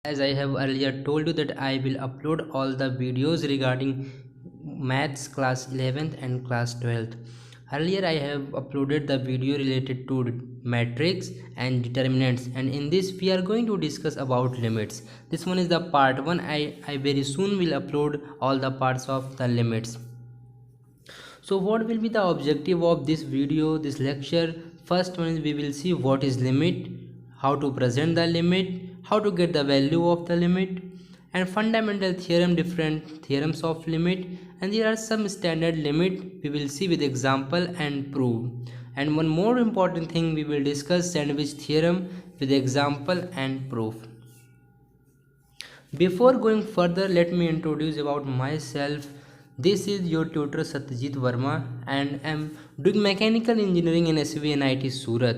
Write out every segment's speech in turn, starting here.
As I have earlier told you that I will upload all the videos regarding maths class 11th and class 12th. Earlier I have uploaded the video related to matrix and determinants, and in this we are going to discuss about limits. This one is the part 1. I very soon will upload all the parts of the limits. So what will be the objective of this video, this lecture? First one is we will see what is limit, how to present the limit, how to get the value of the limit, and fundamental theorem, different theorems of limit, and there are some standard limit we will see with example and prove. And one more important thing, we will discuss sandwich theorem with example and proof. Before going further, let me introduce about myself. This is your tutor Satyajit Verma, and I am doing mechanical engineering in SVNIT Surat.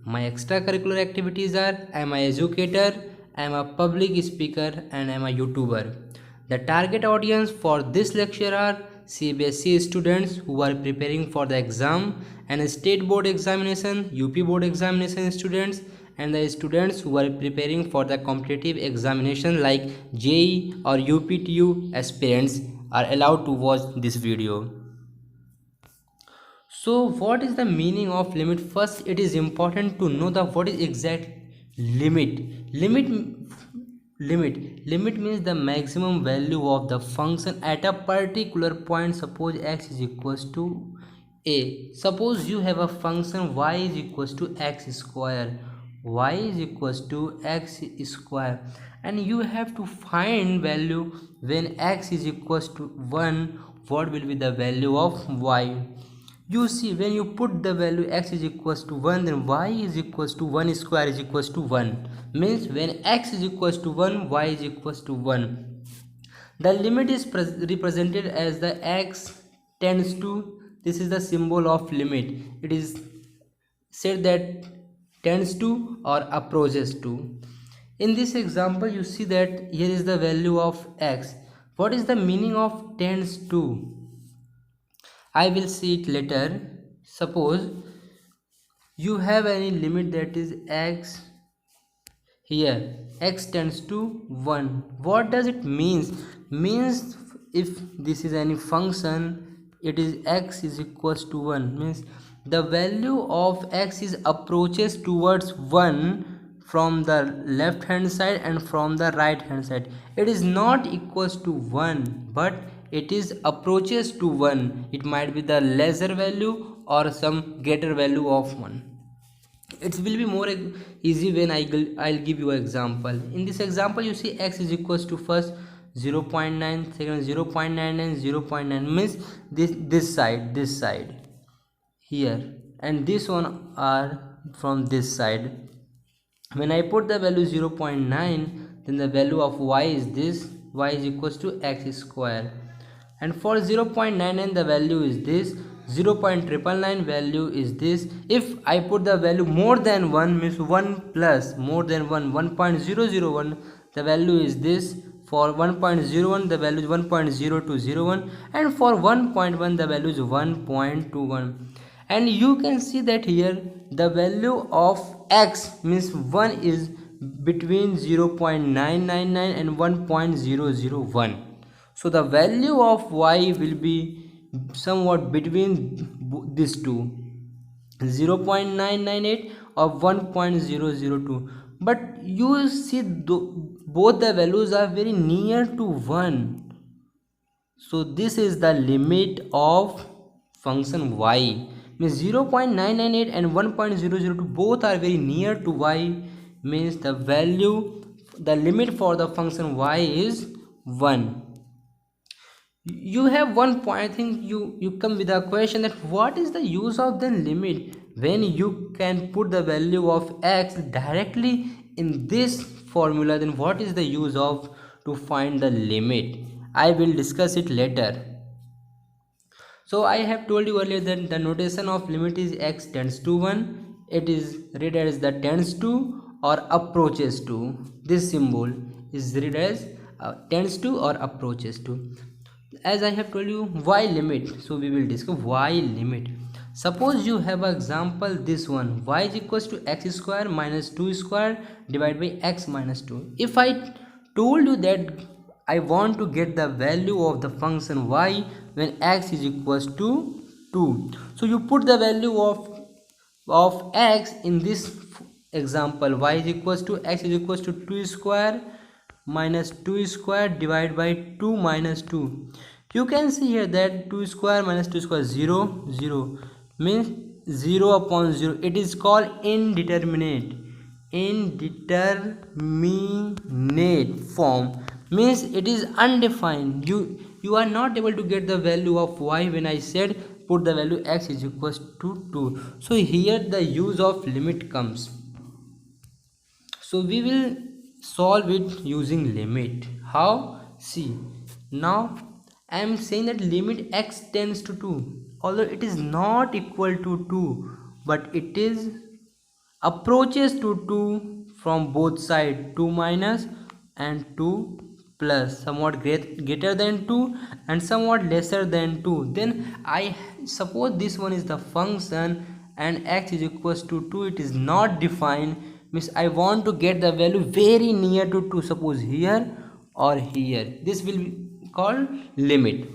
My extracurricular activities are I am an educator, I am a public speaker, and I am a YouTuber. The target audience for this lecture are CBSE students who are preparing for the exam and state board examination, UP board examination students, and the students who are preparing for the competitive examination like JEE or UPTU aspirants are allowed to watch this video. So what is the meaning of limit? First, it is important to know the what is exact limit. Limit means the maximum value of the function at a particular point. Suppose x is equals to a. Suppose you have a function y is equals to x square. Y is equals to x square, and you have to find value when x is equals to 1. What will be the value of y? You see, when you put the value x is equals to 1, then y is equals to 1 square is equals to 1. Means when x is equals to 1, y is equals to 1. The limit is represented as the x tends to, this is the symbol of limit. It is said that tends to or approaches to. In this example, you see that here is the value of x. What is the meaning of tends to? I will see it later. Suppose you have any limit that is x. Here x tends to 1. What does it means? Means if this is any function, it is x is equals to 1, means the value of x is approaches towards 1 from the left hand side and from the right hand side. It is not equals to 1, but it is approaches to 1. It might be the lesser value or some greater value of 1. It will be more easy when I'll give you an example. In this example, you see x is equals to first 0.9, second 0.99, 0.9, means this side here, and this one are from this side. When I put the value 0.9, then the value of y is this, y is equals to x square, and for 0.99 the value is this, 0.999 value is this. If I put the value more than 1, means 1 plus more than 1, 1.001, the value is this. For 1.01 the value is 1.0201, and for 1.1 the value is 1.21. And you can see that here the value of x means 1 is between 0.999 and 1.001. So the value of y will be somewhat between these two, 0.998 or 1.002. But you see both the values are very near to 1. So this is the limit of function y. Means 0.998 and 1.002 both are very near to y, means the value, the limit for the function y is 1. You have one point, I think you come with a question that what is the use of the limit when you can put the value of x directly in this formula. Then what is the use of to find the limit? I will discuss it later. So I have told you earlier that the notation of limit is x tends to 1. It is read as the tends to or approaches to. This symbol is read as tends to or approaches to. As I have told you, y limit, so we will discuss y limit. Suppose you have an example, this one, y is equals to x square minus 2 square divided by x minus 2. If I told you that I want to get the value of the function y when x is equals to 2. So you put the value of x in this example. Y is equals to x is equals to 2 square minus 2 square divided by 2 minus 2. You can see here that 2 square minus 2 square 0 0 means 0 upon 0. It is called indeterminate. Indeterminate form means it is undefined. You are not able to get the value of y when I said put the value x is equals to 2. So here the use of limit comes. So we will solve it using limit. How? See, now I am saying that limit x tends to 2, although it is not equal to 2, but it is approaches to 2 from both sides, 2 minus and 2 plus, somewhat greater than 2 and somewhat lesser than 2. Then I suppose this one is the function and x is equals to 2. It is not defined, means I want to get the value very near to 2, suppose here or here. This will be called limit.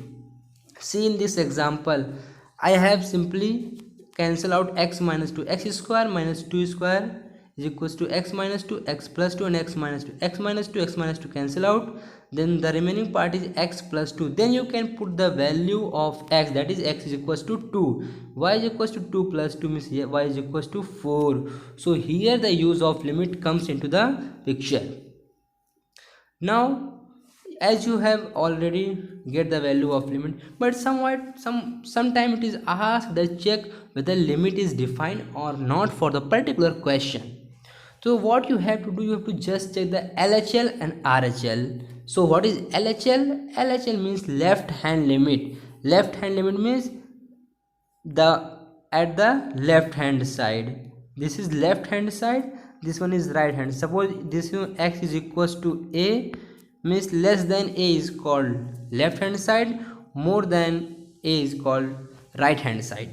See, in this example I have simply cancel out x minus 2. X square minus 2 square is equals to x minus 2, x plus 2 and x minus 2. X minus 2, x minus 2 cancel out. Then the remaining part is x plus 2. Then you can put the value of x, that is x is equals to 2. Y is equals to 2 plus 2 means y is equals to 4. So here the use of limit comes into the picture. Now as you have already get the value of limit, but sometime it is asked the check whether limit is defined or not for the particular question. So what you have to do, you have to just check the LHL and RHL. So what is LHL? LHL means left hand limit. Left hand limit means at the left hand side. This is left hand side, this one is right hand. Suppose this one x is equals to a, means less than a is called left hand side, more than a is called right hand side.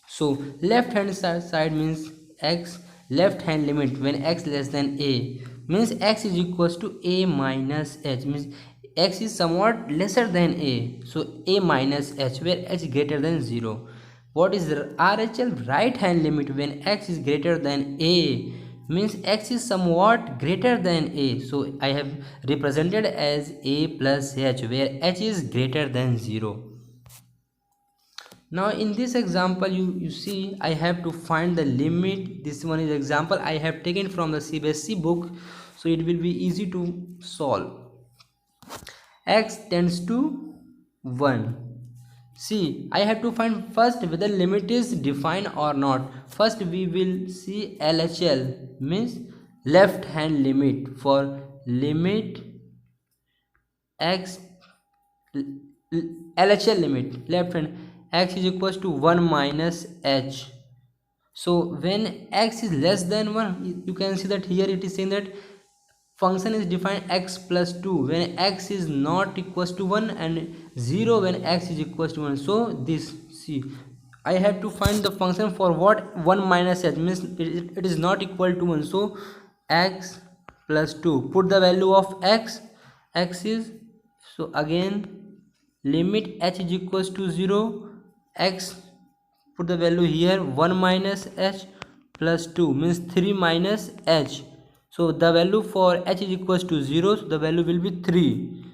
So left hand side means x, left hand limit when x less than a means x is equals to a minus h, means x is somewhat lesser than a, so a minus h where h greater than 0. What is RHL? Right hand limit when x is greater than a means x is somewhat greater than a, so I have represented as a plus h where h is greater than 0. Now in this example you see I have to find the limit. This one is example I have taken from the CBSE book, so it will be easy to solve. X tends to 1. See, I have to find first whether limit is defined or not. First we will see LHL means left hand limit. For limit x, LHL limit left hand, x is equals to 1 minus h. So when x is less than 1, you can see that here it is saying that function is defined x plus 2 when x is not equals to 1 and 0 when x is equals to 1. So this, see, I have to find the function for what 1 minus h means it is not equal to 1. So x plus 2, put the value of x, x is, so again limit h is equals to 0, x put the value here 1 minus h plus 2 means 3 minus h. So the value for h is equals to 0, so the value will be 3.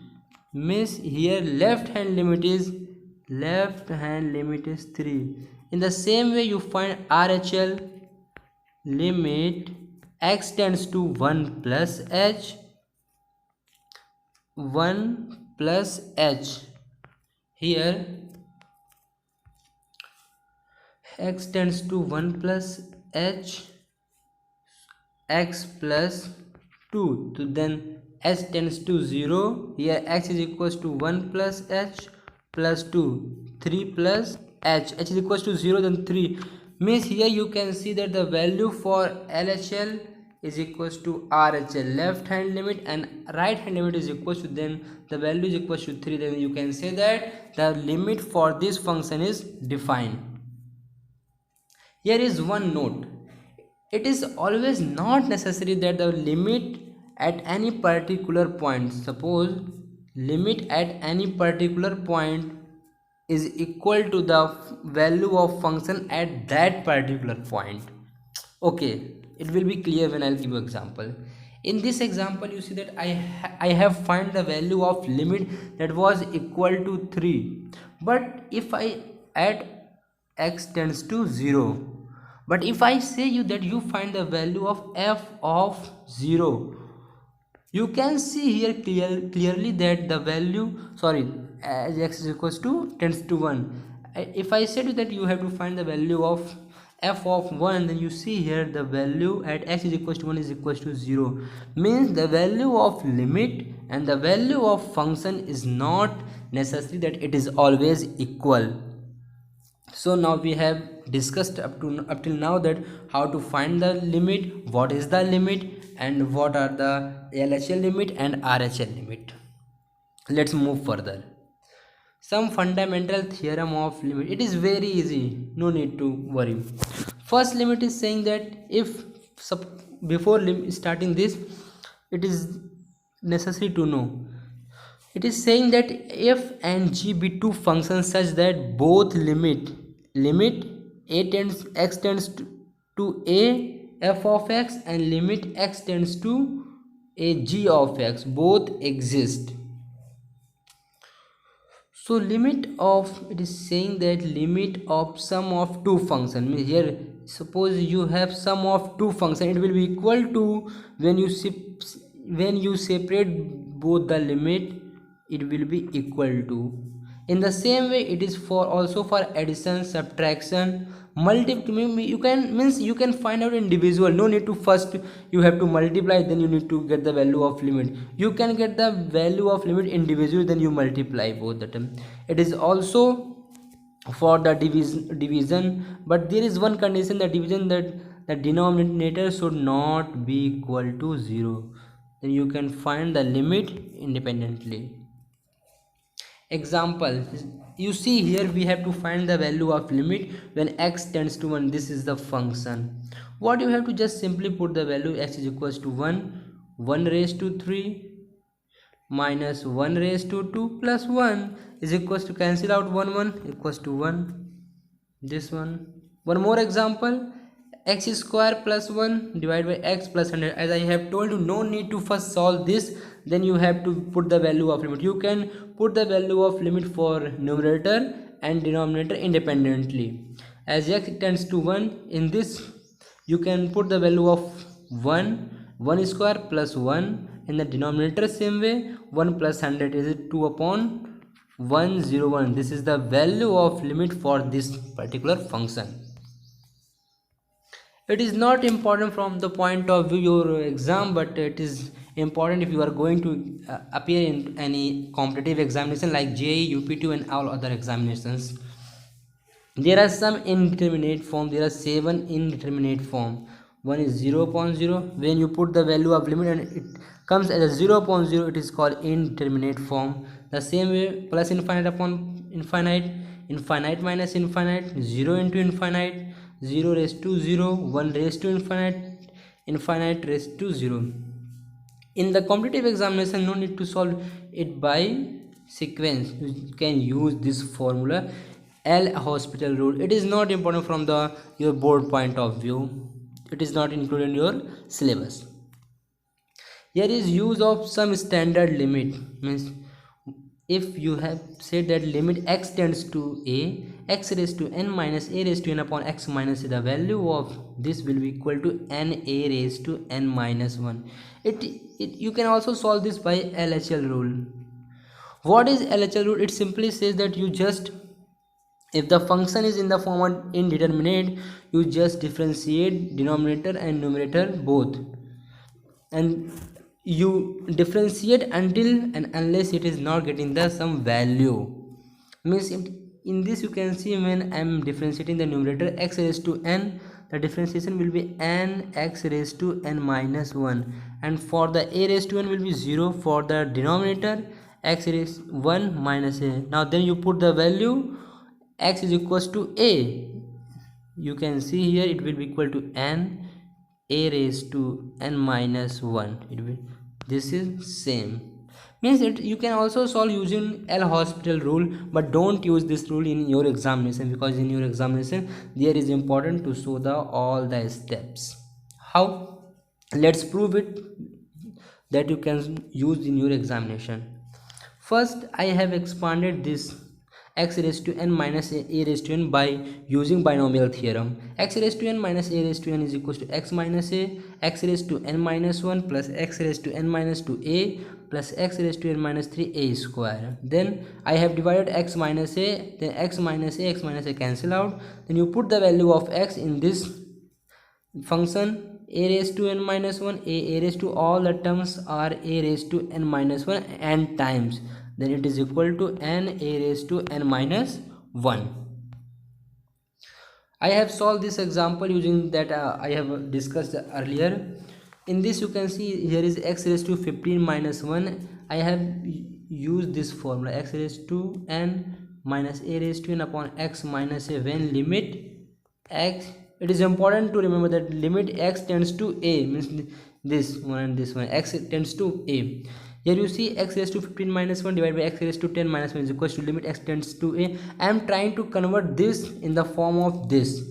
Means here left hand limit is 3. In the same way you find RHL limit x tends to 1 plus h, 1 plus h. Here x tends to 1 plus h, x plus 2, so then h tends to 0. Here x is equals to 1 plus h plus 2, 3 plus h is equals to 0, then 3. Means here you can see that the value for LHL is equals to RHL, left hand limit, and right hand limit is equals to, then the value is equals to 3. Then you can say that the limit for this function is defined. Here is one note. It is always not necessary that the limit at any particular point. Suppose limit at any particular point is equal to the value of function at that particular point. Okay, it will be clear when I'll give you example. In this example you see that I have find the value of limit that was equal to 3, but if I add x tends to 0, but if I say you that you find the value of f of 0, you can see here clearly that the value, sorry, as x is equals to tends to 1. If I said that you have to find the value of f of 1, then you see here the value at x is equals to 1 is equals to 0, means the value of limit and the value of function is not necessary that it is always equal. So now we have discussed up till now that how to find the limit, what is the limit, and what are the LHL limit and RHL limit. Let's move further. Some fundamental theorem of limit. It is very easy, no need to worry. First limit is saying that if before starting this, it is necessary to know. It is saying that f and g be two functions such that both limit a tends x tends to a f of x and limit x tends to a g of x both exist. So limit of, it is saying that limit of sum of two function, means here suppose you have sum of two function, it will be equal to when you separate both the limit, it will be equal to. In the same way it is for also for addition, subtraction, multiply. You can find out individual, no need to first you have to multiply then you need to get the value of limit. You can get the value of limit individual, then you multiply both the term. It is also for the division, but there is one condition, the division, that the denominator should not be equal to 0, then you can find the limit independently. Example, you see here we have to find the value of limit when x tends to 1. This is the function. What you have to just simply put the value x is equals to 1 raised to 3 minus 1 raised to 2 plus 1 is equals to, cancel out 1 equals to 1. This one more example, x square plus 1 divided by x plus 100. As I have told you, no need to first solve this, then you have to put the value of limit. You can put the value of limit for numerator and denominator independently. As x tends to 1, in this you can put the value of 1 square plus 1 in the denominator. Same way 1 plus 100 is 2 upon 101. This is the value of limit for this particular function. It is not important from the point of view your exam, but it is important if you are going to appear in any competitive examination like JEE, UP2 and all other examinations. There are some indeterminate form, there are 7 indeterminate form. One is 0.0, when you put the value of limit and it comes as a 0.0, it is called indeterminate form. The same way plus infinite upon infinite, infinite minus infinite, 0 into infinite, 0 raised to 0, 1 raised to infinite, infinite raised to 0. In the competitive examination, no need to solve it by sequence. You can use this formula, L hospital rule. It is not important from your board point of view. It is not included in your syllabus. Here is use of some standard limit, means if you have said that limit x tends to a, x raised to n minus a raised to n upon x minus a, the value of this will be equal to n a raised to n minus 1. You can also solve this by LHL rule. What is LHL rule? It simply says that you just, if the function is in the form of indeterminate, you just differentiate denominator and numerator both, and you differentiate until and unless it is not getting the some value. Means in this you can see when I am differentiating the numerator x raised to n, the differentiation will be n x raised to n minus 1, and for the a raised to n will be 0, for the denominator x raised 1 minus a. Now then you put the value x is equals to a, you can see here it will be equal to n a raised to n minus 1. It will this is same. Means it you can also solve using L hospital rule, but don't use this rule in your examination, because in your examination there is important to show the all the steps. How? Let's prove it that you can use in your examination. First, I have expanded this x raised to n minus a raised to n by using binomial theorem. X raised to n minus a raised to n is equals to x minus a, x raised to n minus 1 plus x raised to n minus 2a plus x raised to n minus 3a square. Then I have divided x minus a, then x minus a cancel out. Then you put the value of x in this function a raised to n minus 1, a raised to all the terms are a raised to n minus 1 n times, then it is equal to n a raised to n minus 1. I have solved this example using that I have discussed earlier. In this you can see here is x raised to 15 minus 1. I have used this formula x raised to n minus a raised to n upon x minus a when limit x. It is important to remember that limit x tends to a, means this one and this one, x tends to a. Here you see x raised to 15 minus 1 divided by x raised to 10 minus 1 is equals to limit x tends to a. I am trying to convert this in the form of this,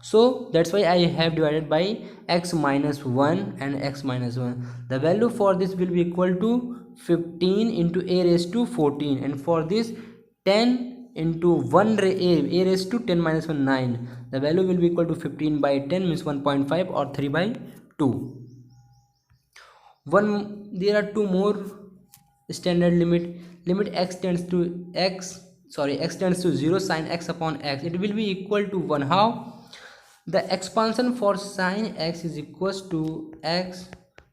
so that's why I have divided by x minus 1 and x minus 1. The value for this will be equal to 15 into a raised to 14, and for this 10 into 1 a raised to 10 minus 1 9. The value will be equal to 15 by 10 means 1.5 or 3 by 2. There are two more standard limit x tends to x tends to 0 sin x upon x. It will be equal to 1. How? The expansion for sin x is equals to x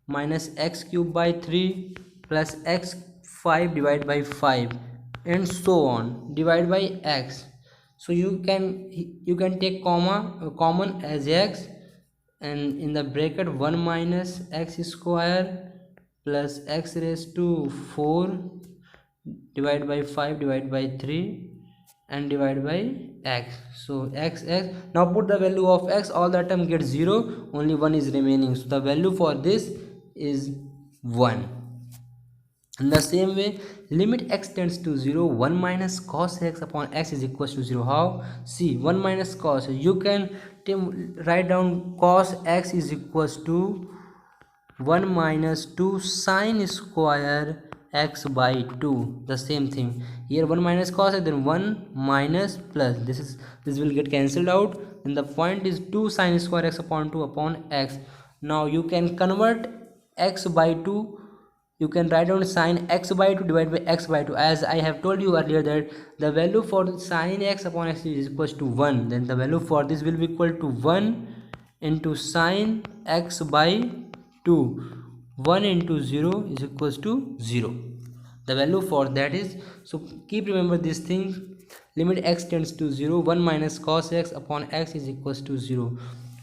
minus x cube by 3 plus x 5 divided by 5 and so on, divide by x. So you can take common as x, and in the bracket 1 minus x square plus x raised to 4 divided by 5 divided by 3 and divided by x. So x. Now put the value of x, all the term gets 0, only 1 is remaining, so the value for this is 1. In the same way, limit x tends to 0, 1 minus cos x upon x is equals to 0. How? See, 1 minus cos, you can write down cos x is equals to 1 minus 2 sin square x by 2. The same thing here, 1 minus cos x, then 1 minus plus this will get cancelled out, and the point is 2 sin square x upon 2 upon x. Now you can convert x by 2. You can write down sin x by 2 divided by x by 2, as I have told you earlier that the value for sin x upon x is equals to 1. Then the value for this will be equal to 1 into sin x by 2. 1 into 0 is equals to 0. The value for that is, so keep remember this thing, limit x tends to 0, 1 minus cos x upon x is equals to 0.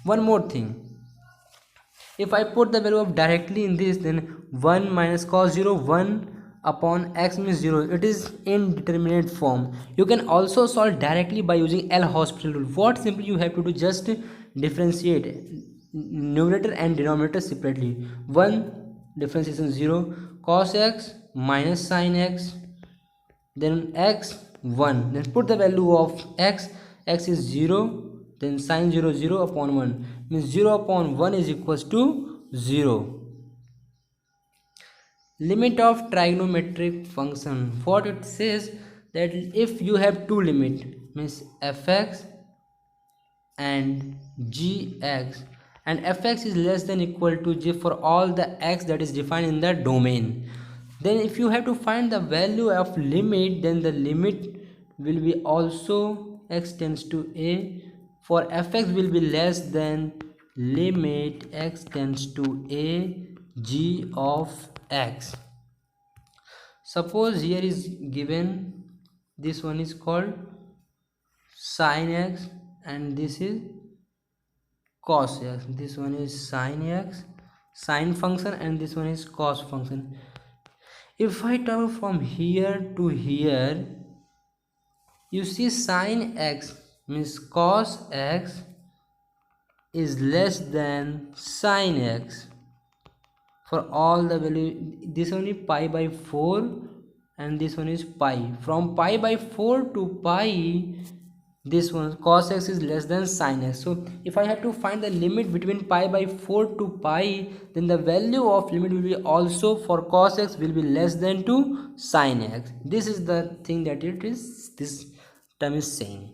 One more thing, if I put the value of directly in this, then 1 minus cos 0, 1 upon x means 0. It is indeterminate form. You can also solve directly by using L hospital rule. What simply you have to do, just differentiate numerator and denominator separately. 1 differentiation 0, cos x minus sin x, then x 1, then put the value of x is 0, then sin 0 0 upon 1 means 0 upon 1 is equals to 0. Limit of trigonometric function, what it says that if you have two limit means fx and gx, and fx is less than equal to g for all the x that is defined in the domain, then if you have to find the value of limit, then the limit will be also x tends to a, for fx will be less than limit x tends to a g of x. Suppose here is given, this one is called sin x and this is cos x. This one is sin x, sin function, and this one is cos function. If I travel from here to here, you see sin x means cos x is less than sin x for all the value. This one is pi by 4 and this one is pi. From pi by 4 to pi, this one cos x is less than sin x. So if I have to find the limit between pi by 4 to pi, then the value of limit will be also for cos x will be less than to sin x. This is the thing that this term is saying.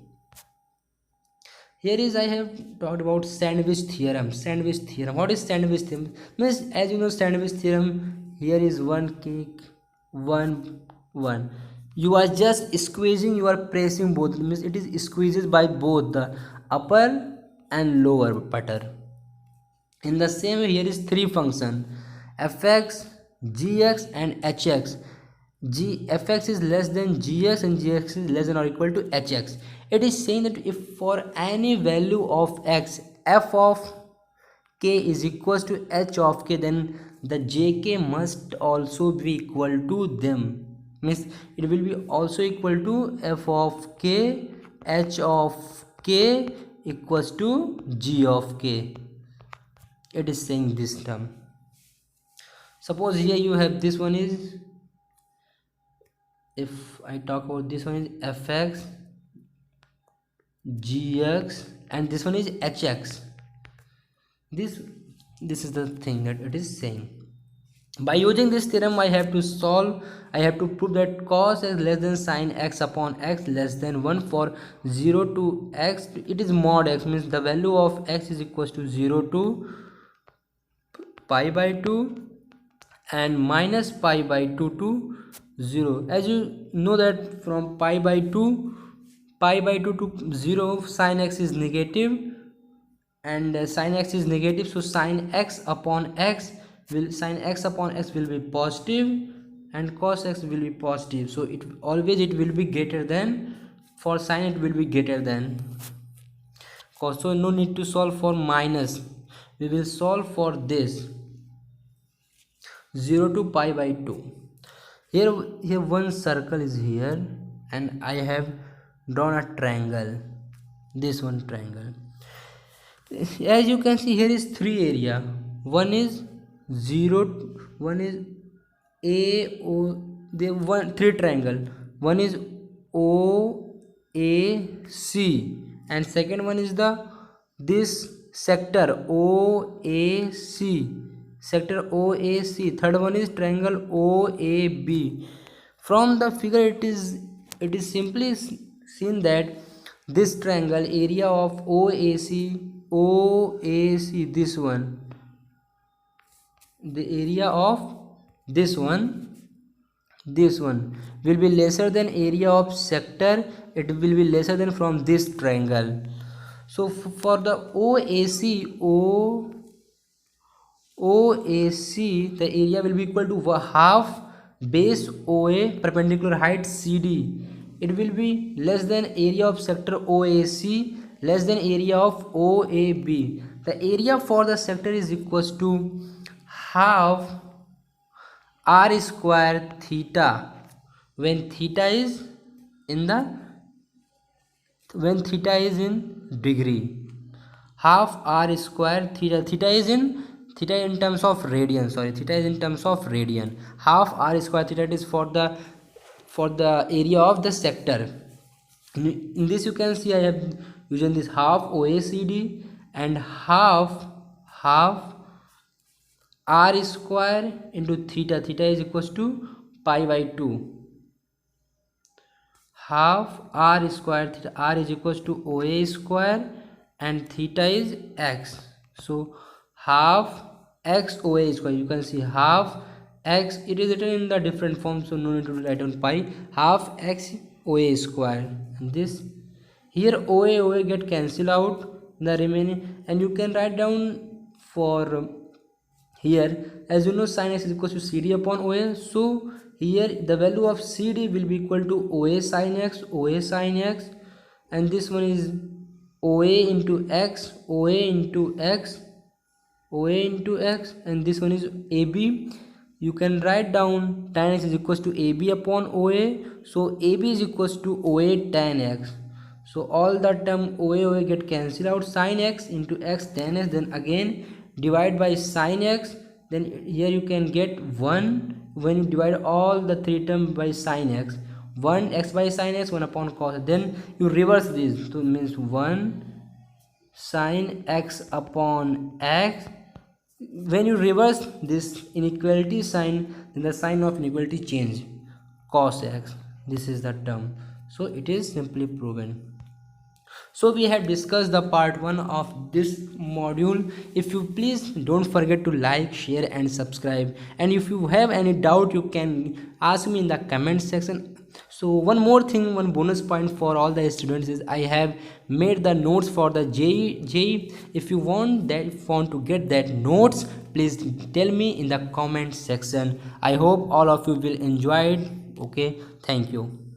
Here is I have talked about sandwich theorem. Sandwich theorem. What is sandwich theorem? Means, as you know, sandwich theorem, here is one cake, one. You are just squeezing, you are pressing both. Means it is squeezes by both the upper and lower butter. In the same way, here is three function: fx, gx, and hx. Fx is less than gx and gx is less than or equal to hx. It is saying that if for any value of x, f of k is equals to h of k, then the jk must also be equal to them. Means it will be also equal to f of k, h of k equals to g of k. It is saying this term. Suppose here you have this one is, if I talk about this one is fx, gx, and this one is hx. This is the thing that it is saying. By using this theorem, I have to prove that cos x less than sin x upon x less than 1 for 0 to x. It is mod x, means the value of x is equals to 0 to pi by 2 and minus pi by 2 to 0. As you know that from pi by 2 to 0, sin x is negative, and sin x is negative, so sin x upon x will be positive and cos x will be positive. So it will be greater than, for sin it will be greater than cos. So no need to solve for minus, we will solve for this 0 to pi by 2. Here one circle is here and I have drawn a triangle, this one triangle. As you can see, here is three area. One is 0, one is a o, they one three triangle. One is o a c, and second one is this sector OAC, sector OAC. Third one is triangle OAB. From the figure it is simply seen that this triangle area of OAC, this one, the area of this one will be lesser than area of sector, it will be lesser than from this triangle. So for the OAC, the area will be equal to half base OA perpendicular height CD. It will be less than area of sector OAC, less than area of OAB. The area for the sector is equals to half r square theta when theta is in degree. Half r square theta is in terms of radian, theta is in terms of radian. Half r square theta is for the area of the sector. In this you can see I have using this half OACD and half r square into theta is equals to pi by 2. Half r square theta, r is equals to OA square and theta is x. So half x OA square, you can see half x, it is written in the different form, so no need to write on pi. Half x OA square, and this here OA get cancelled out, the remaining, and you can write down for here, as you know, sin x is equal to CD upon OA. So here the value of CD will be equal to OA sin x, and this one is OA into x, and this one is AB. You can write down tan x is equals to AB upon OA. So AB is equals to OA tan x. So all the term OA get cancelled out. Sin x into x tan x, then again divide by sin x, then here you can get 1 when you divide all the three terms by sin x. 1 x by sin x, 1 upon cos. Then you reverse this, so means 1 sin x upon x. When you reverse this inequality sign, then the sign of inequality change, cos x. This is the term, so it is simply proven. So we have discussed the part 1 of this module. If you please don't forget to like, share and subscribe, and if you have any doubt you can ask me in the comment section. So one more thing, one bonus point for all the students is I have made the notes for the JEE. If you want to get that notes, please tell me in the comment section. I hope all of you will enjoy it. Okay, thank you.